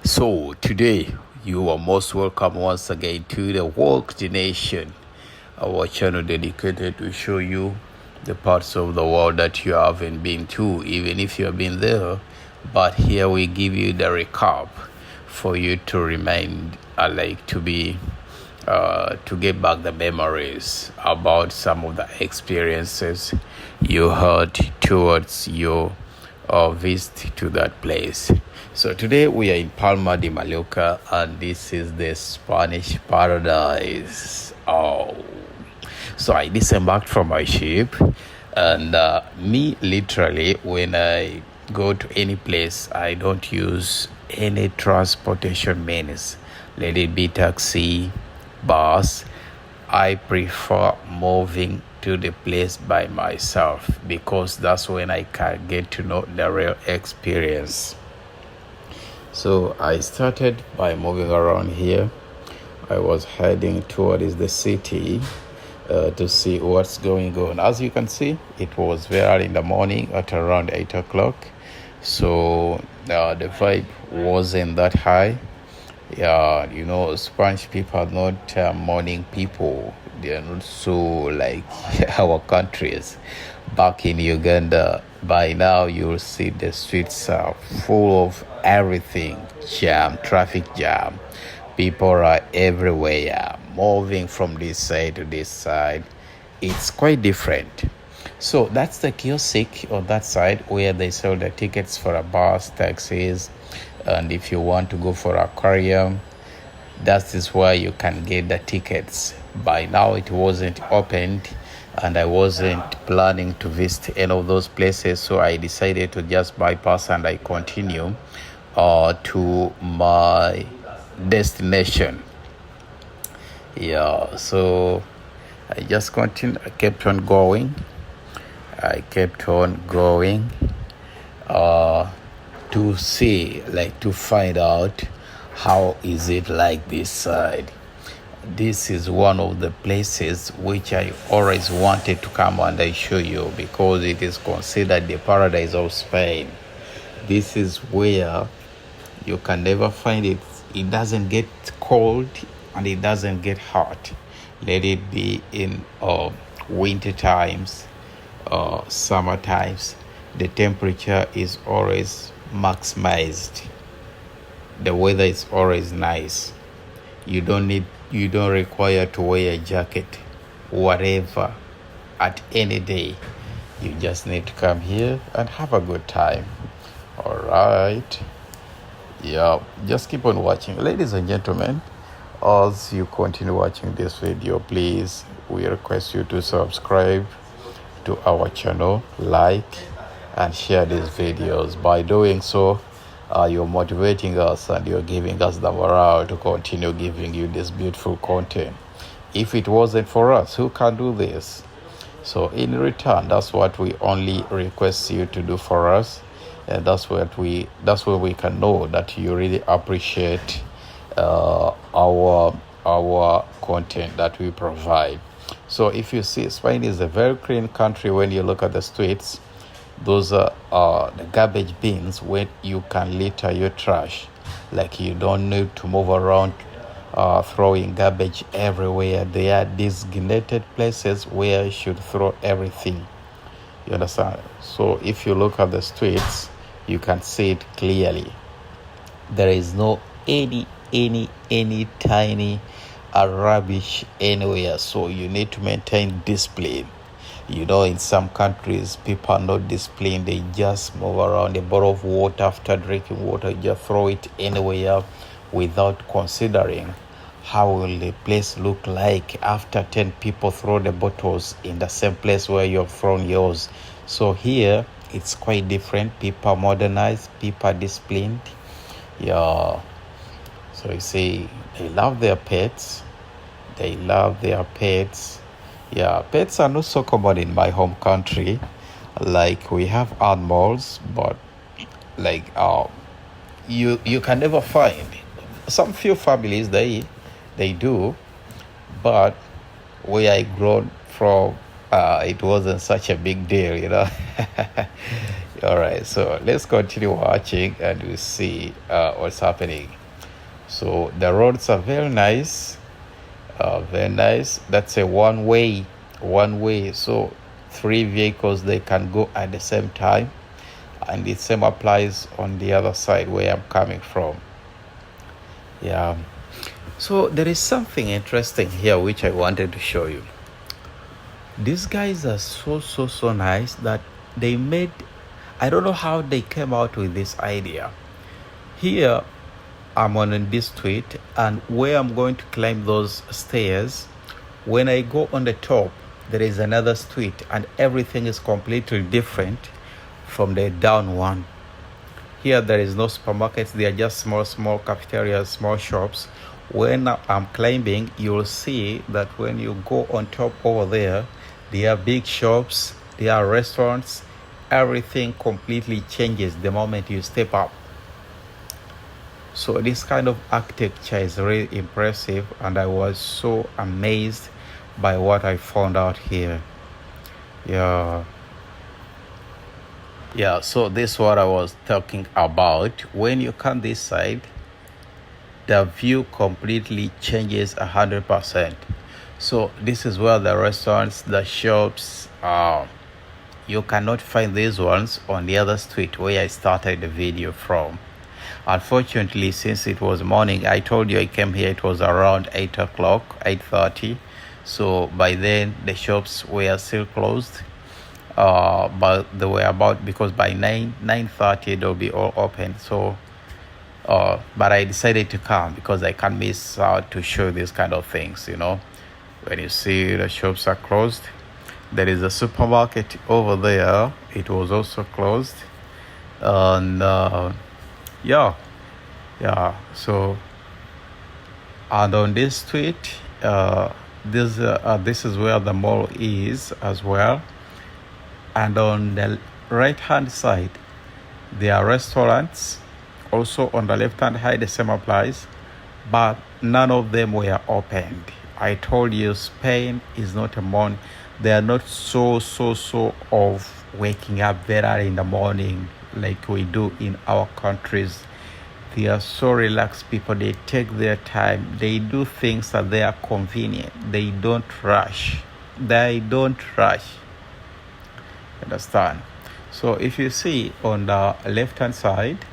So today you are most welcome once again to the Walk the Nation, our channel dedicated to show you the parts of the world that you haven't been to, even if you have been there. But here we give you the recap for you to remind, to get back the memories about some of the experiences you had towards your visit to that place. So today we are in Palma de Mallorca, and this is the Spanish paradise. So I disembarked from my ship, and me literally, when I go to any place, I don't use any transportation means. Let it be taxi, bus. I prefer moving to the place by myself because that's when I can get to know the real experience. So I started by moving around here. I was heading towards the city to see what's going on. As you can see, it was very early in the morning at around 8 o'clock. So the vibe wasn't that high. Yeah, Spanish people are not morning people. They are not so like our countries. Back in Uganda, by now you'll see the streets are full of everything, traffic jam. People are everywhere, moving from this side to this side. It's quite different. So that's the kiosk on that side where they sell the tickets for a bus, taxis, and if you want to go for aquarium, that is where you can get the tickets. By now it wasn't opened, and I wasn't planning to visit any of those places, so I decided to just bypass and I continue to my destination. So I just continued. I kept on going. To see, to find out how is it like this side. This is one of the places which I always wanted to come and I show you because it is considered the paradise of Spain. This is where you can never find it. It doesn't get cold and it doesn't get hot. Let it be in winter times, summer times. The temperature is always maximized. The weather is always nice. You don't require to wear a jacket, whatever, at any day. You just need to come here and have a good time. All right. Yeah, just keep on watching. Ladies and gentlemen, as you continue watching this video, please, we request you to subscribe to our channel, like, and share these videos. By doing so, you're motivating us and you're giving us the morale to continue giving you this beautiful content. If it wasn't for us, who can do this? So in return, that's what we only request you to do for us, and that's where we can know that you really appreciate our content that we provide. So if you see, Spain is a very clean country. When you look at the streets, those are the garbage bins where you can litter your trash. Like, you don't need to move around throwing garbage everywhere. There are designated places where you should throw everything. You understand? So if you look at the streets, you can see it clearly. There is no any tiny rubbish anywhere. So you need to maintain discipline. In some countries, people are not disciplined. They just move around a bottle of water after drinking water, just throw it anywhere without considering how will the place look like after 10 people throw the bottles in the same place where you have thrown yours. So here, it's quite different. People are modernized. People are disciplined. Yeah. So you see, they love their pets. Yeah, pets are not so common in my home country. Like, we have animals, but you can never find. Some few families they do, but where I grown from, it wasn't such a big deal. All right, so let's continue watching and we see what's happening. So the roads are very nice, very nice. That's a one way. So three vehicles they can go at the same time, and the same applies on the other side where I'm coming from. Yeah. So there is something interesting here which I wanted to show you. These guys are so nice that they made, I don't know how they came out with this idea. Here I'm on this street, and where I'm going to climb those stairs, when I go on the top there is another street and everything is completely different from the down one. Here there is no supermarkets, they are just small cafeterias, small shops. When I'm climbing, you'll see that when you go on top over there are big shops, there are restaurants. Everything completely changes the moment you step up. So this kind of architecture is really impressive, and I was so amazed by what I found out here. Yeah, so this is what I was talking about. When you come this side, the view completely changes 100%. So this is where the restaurants, the shops are. You cannot find these ones on the other street where I started the video from. Unfortunately, since it was morning, I told you I came here, it was around 8 o'clock, 8:30. So by then the shops were still closed. But they were about, because by 9:30 they'll be all open. So but I decided to come because I can't miss out to show these kind of things. When you see the shops are closed, there is a supermarket over there, it was also closed. And so, and on this street, this is where the mall is as well. And on the right hand side there are restaurants. Also on the left hand side the same applies, but none of them were opened. I told you Spain is not a morning. They are not so of waking up very early in the morning like we do in our countries. They are so relaxed people. They take their time. They do things that they are convenient. They don't rush. Understand? So if you see on the left hand side,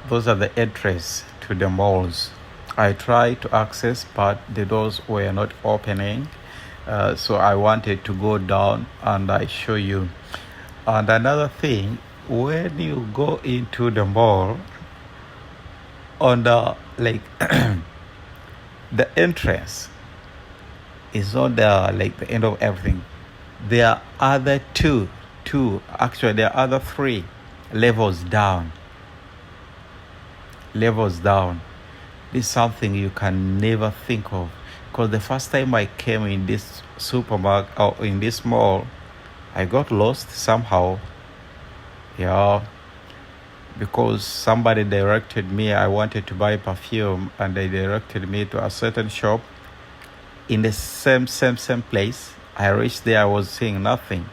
those are the entries to the malls. I tried to access, but the doors were not opening. So I wanted to go down and I show you. And another thing, when you go into the mall, on the the entrance is not the end of everything. There are other actually there are other 3 levels down. This is something you can never think of, because the first time I came in this supermarket or in this mall, I got lost somehow. Because somebody directed me. I wanted to buy perfume and they directed me to a certain shop in the same place. I reached there, I was seeing nothing.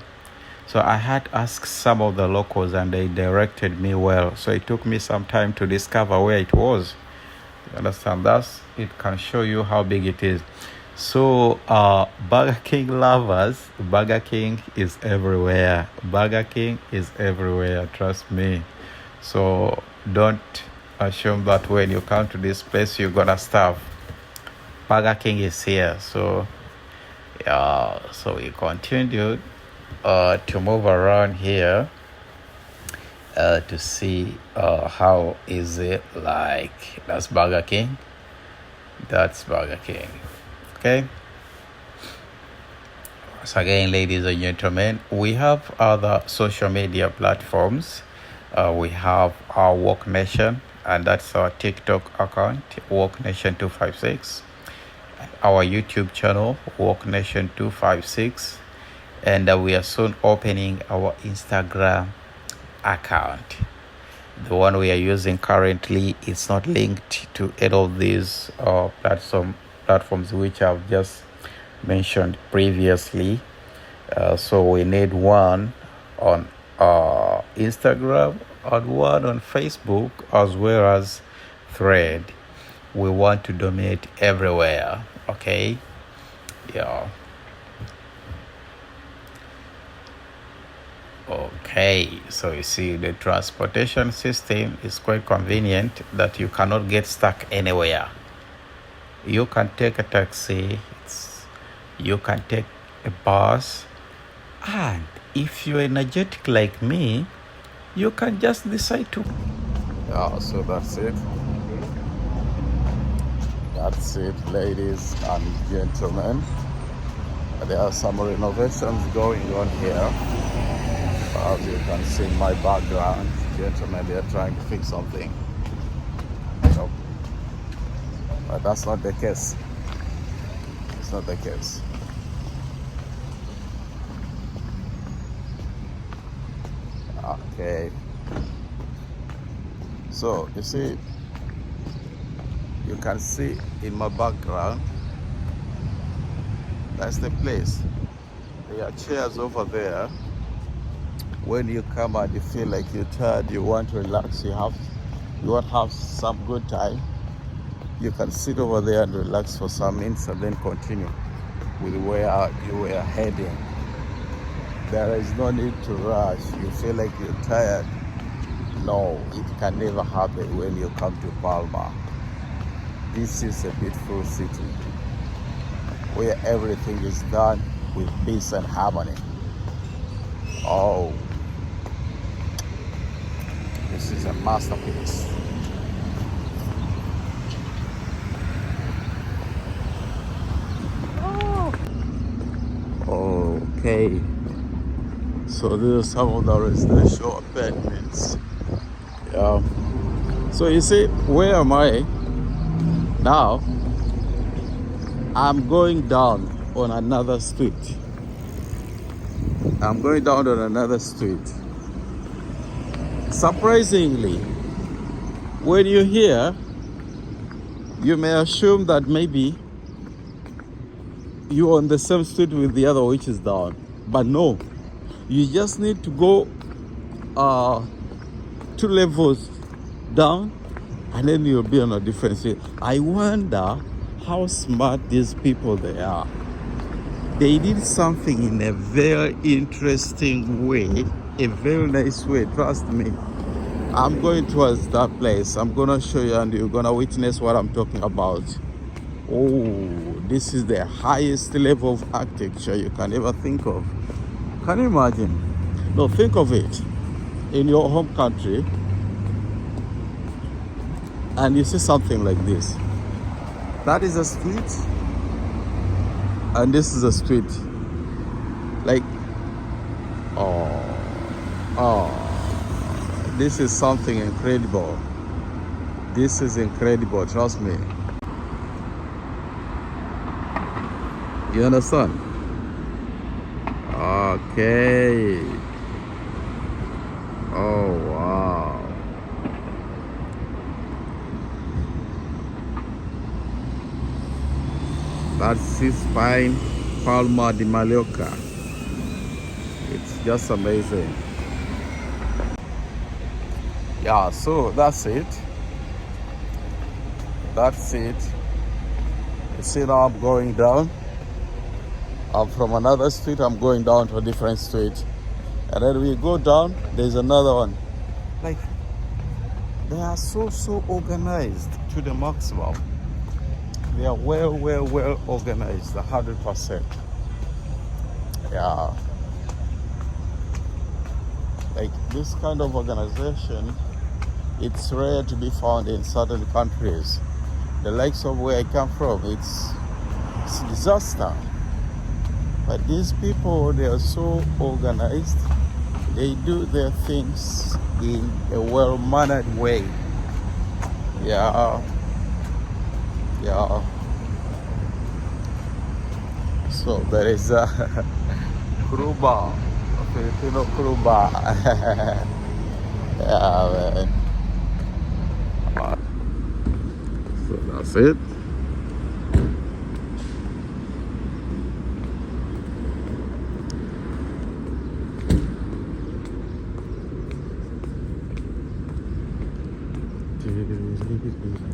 So I had asked some of the locals and they directed me well. So it took me some time to discover where it was. You understand? It can show you how big it is. So Burger King lovers, Burger King is everywhere. Trust me. So don't assume that when you come to this place you're gonna starve. Burger King is here. So so we continued to move around here to see how is it like. That's Burger King. Okay. So again, ladies and gentlemen, we have other social media platforms. We have our Walk Nation, and that's our TikTok account, Walk Nation 256. Our YouTube channel, Walk Nation 256. And we are soon opening our Instagram account. The one we are using currently is not linked to any of these platforms which I've just mentioned previously. So we need one on Instagram, and one on Facebook, as well as Thread. We want to dominate everywhere. Okay. Yeah. Okay, so you see the transportation system is quite convenient that you cannot get stuck anywhere. You can take a taxi, you can take a bus, and if you're energetic like me, you can just decide to. Yeah, so that's it. That's it, ladies and gentlemen. There are some renovations going on here. As you can see in my background, gentlemen, they're trying to fix something. So, but that's not the case. It's not the case. Okay. So, you see, you can see in my background, that's the place. There are chairs over there. When you come and you feel like you're tired, you want to relax, you want to have some good time, you can sit over there and relax for some minutes and then continue with where you were heading. There is no need to rush. You feel like you're tired. No, it can never happen when you come to Palma. This is a beautiful city where everything is done with peace and harmony. Oh, this is a masterpiece. Okay, so these are some of the residential apartments. Yeah. So you see, where am I now? I'm going down on another street. I'm going down on another street. Surprisingly, when you're here, you may assume that maybe you're on the same street with the other, which is down. But no, you just need to go 2 levels down, and then you'll be on a different street. I wonder how smart these people they are. They did something in a very interesting way, a very nice way, trust me. I'm going towards that place. I'm gonna show you and you're gonna witness what I'm talking about. Oh, this is the highest level of architecture you can ever think of. Can you imagine? No, think of it. In your home country, and you see something like this. That is a street, and this is a street. Like, this is something incredible. This is incredible, trust me. You understand? Okay. Oh, wow. That's Spain, Palma de Mallorca. It's just amazing. Yeah, so that's it. That's it. You see, now I'm going down. I'm from another street, I'm going down to a different street. And then we go down, there's another one. Like, they are so organized to the maximum. They are well organized, 100%. Yeah. Like, this kind of organization, it's rare to be found in certain countries. The likes of where I come from, it's a disaster. But these people, they are so organized. They do their things in a well-mannered way. Yeah. Yeah. So there is a Cuba, a Filipino Cuba. Yeah, man. So that's it. Dạ.